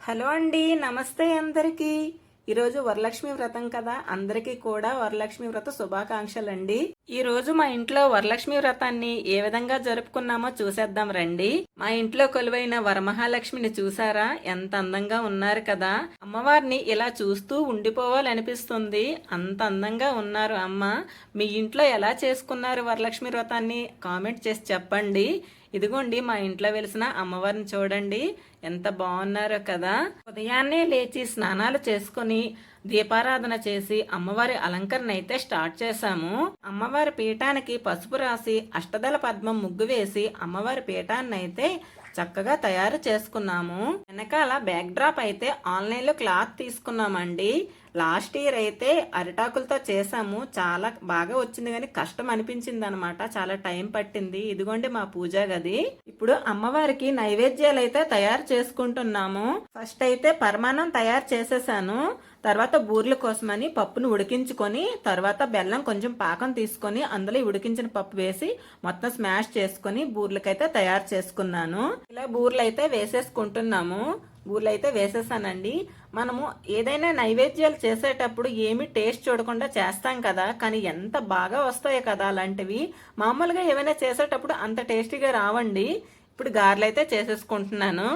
Hello అండి, నమస్తే అందరికీ. ఈరోజు వరలక్ష్మి వ్రతం కదా, అందరికీ కూడా వరలక్ష్మి వ్రత శుభాకాంక్షలు అండి. ఈ రోజు మా ఇంట్లో వరలక్ష్మి వ్రతాన్ని ఏ విధంగా జరుపుకున్నామో చూసేద్దాం రండి. మా ఇంట్లో కొలువైన వరమహాలక్ష్మిని చూసారా, ఎంత అందంగా ఉన్నారు కదా. అమ్మవారిని ఇలా చూస్తూ ఉండిపోవాలనిపిస్తుంది, అంత అందంగా ఉన్నారు అమ్మ. మీ ఇంట్లో ఎలా చేసుకున్నారు వరలక్ష్మి వ్రతాన్ని కామెంట్ చేసి చెప్పండి. ఇదిగోండి మా ఇంట్లో వెలిసిన అమ్మవారిని చూడండి, ఎంత బాగున్నారో కదా. ఉదయాన్నే లేచి స్నానాలు చేసుకుని దీపారాధన చేసి అమ్మవారి అలంకరణ అయితే స్టార్ట్ చేశాము. అమ్మవారి పీఠానికి పసుపు రాసి అష్టదళ పద్మం ముగ్గు వేసి అమ్మవారి పీఠాన్ని అయితే చక్కగా తయారు చేసుకున్నాము. వెనకాల బ్యాక్ డ్రాప్ అయితే ఆన్లైన్ లో క్లాత్ తీసుకున్నామండి. లాస్ట్ ఇయర్ అయితే అరిటాకులతో చేసాము, చాలా బాగా వచ్చింది కానీ కష్టం అనిపించింది అనమాట, చాలా టైం పట్టింది. ఇదిగోండి మా పూజా గది. ఇప్పుడు అమ్మవారికి నైవేద్యాలు అయితే తయారు చేసుకుంటున్నాము. ఫస్ట్ అయితే పరమాన్నం తయారు చేసేసాను, తర్వాత బూర్ల కోసమని పప్పును ఉడికించుకొని తర్వాత బెల్లం కొంచెం పాకం తీసుకొని అందులో ఉడికించిన పప్పు వేసి మొత్తం స్మాష్ చేసుకొని బూర్లకైతే తయారు చేసుకున్నాను. ఇలా బూర్లు అయితే వేసేసుకుంటున్నాము. బూర్లు అయితే వేసేసానండి. మనము ఏదైనా నైవేద్యాలు చేసేటప్పుడు ఏమి టేస్ట్ చూడకుండా చేస్తాం కదా, కానీ ఎంత బాగా వస్తాయో కదా అలాంటివి. మామూలుగా ఏమైనా చేసేటప్పుడు అంత టేస్టీగా రావండి. ఇప్పుడు గారెలు అయితే చేసేసుకుంటున్నాను.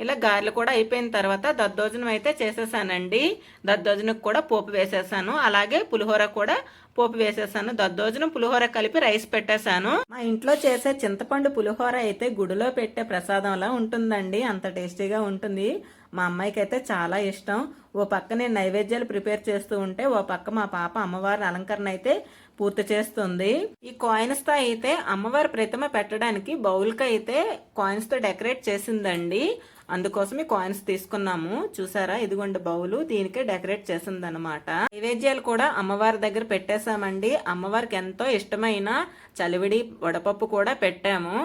ఇలా గారెలు కూడా అయిపోయిన తర్వాత దద్దోజనం అయితే చేసేసానండి. దద్దోజనకు కూడా పోపు వేసేసాను, అలాగే పులిహోర కూడా పోపు వేసేసాను. దద్దోజనం పులిహోర కలిపి రైస్ పెట్టేశాను. మా ఇంట్లో చేసే చింతపండు పులిహోర అయితే గుడిలో పెట్టే ప్రసాదంలా ఉంటుందండి, అంత టేస్టీగా ఉంటుంది. మా అమ్మాయికి అయితే చాలా ఇష్టం. ఓ పక్క నేను నైవేద్యాలు ప్రిపేర్ చేస్తూ ఉంటే ఓ పక్క మా పాప అమ్మవారి అలంకరణ అయితే పూర్తి చేస్తుంది. ఈ కాయిన్స్ తో అయితే అమ్మవారి ప్రతిమ పెట్టడానికి బౌల్ కి అయితే కాయిన్స్ తో డెకరేట్ చేసిందండి. అందుకోసం ఈ కాయిన్స్ తీసుకున్నాము. చూసారా, ఇదిగోండి బౌలు, దీనికే డెకరేట్ చేసింది అనమాట. నైవేద్యాలు కూడా అమ్మవారి దగ్గర పెట్టేశామండి. అమ్మవారికి ఎంతో ఇష్టమైన చలివిడి వడపప్పు కూడా పెట్టాము,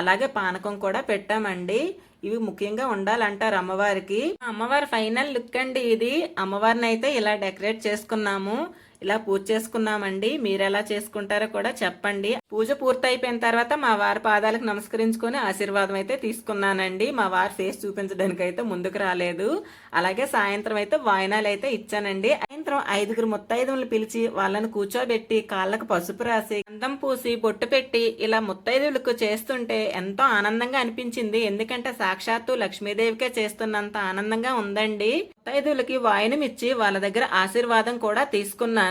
అలాగే పానకం కూడా పెట్టామండి. ఇవి ముఖ్యంగా ఉండాలంటారు అమ్మవారికి. అమ్మవారి ఫైనల్ లుక్ అండి ఇది. అమ్మవారిని అయితే ఇలా డెకరేట్ చేసుకున్నాము, ఇలా పూజ చేసుకున్నామండి. మీరు ఎలా చేసుకుంటారో కూడా చెప్పండి. పూజ పూర్తయిపోయిన తర్వాత మా వారి పాదాలకు నమస్కరించుకొని ఆశీర్వాదం అయితే తీసుకున్నానండి. మా వారి ఫేస్ చూపించడానికి అయితే ముందుకు రాలేదు. అలాగే సాయంత్రం అయితే వాయినాలు అయితే ఇచ్చానండి. సాయంత్రం 5 ముత్తైదువులు పిలిచి వాళ్ళని కూర్చోబెట్టి కాళ్ళకు పసుపు రాసి గంధం పూసి బొట్టు పెట్టి ఇలా ముత్తైదువులకు చేస్తుంటే ఎంతో ఆనందంగా అనిపించింది. ఎందుకంటే సాక్షాత్తు లక్ష్మీదేవికే చేస్తున్నంత ఆనందంగా ఉందండి. ముత్తైదువులకి వాయినం ఇచ్చి వాళ్ళ దగ్గర ఆశీర్వాదం కూడా తీసుకున్నాను.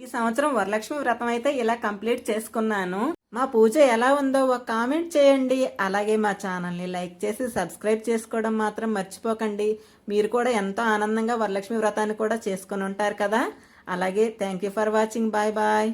ఈ సంవత్సరం వరలక్ష్మి వ్రతం అయితే ఇలా కంప్లీట్ చేసుకున్నాను. మా పూజ ఎలా ఉందో ఒక కామెంట్ చేయండి. అలాగే మా ఛానల్ని లైక్ చేసి సబ్స్క్రైబ్ చేసుకోవడం మాత్రం మర్చిపోకండి. మీరు కూడా ఎంతో ఆనందంగా వరలక్ష్మి వ్రతాన్ని కూడా చేసుకుని ఉంటారు కదా. అలాగే thank you for watching. Bye bye.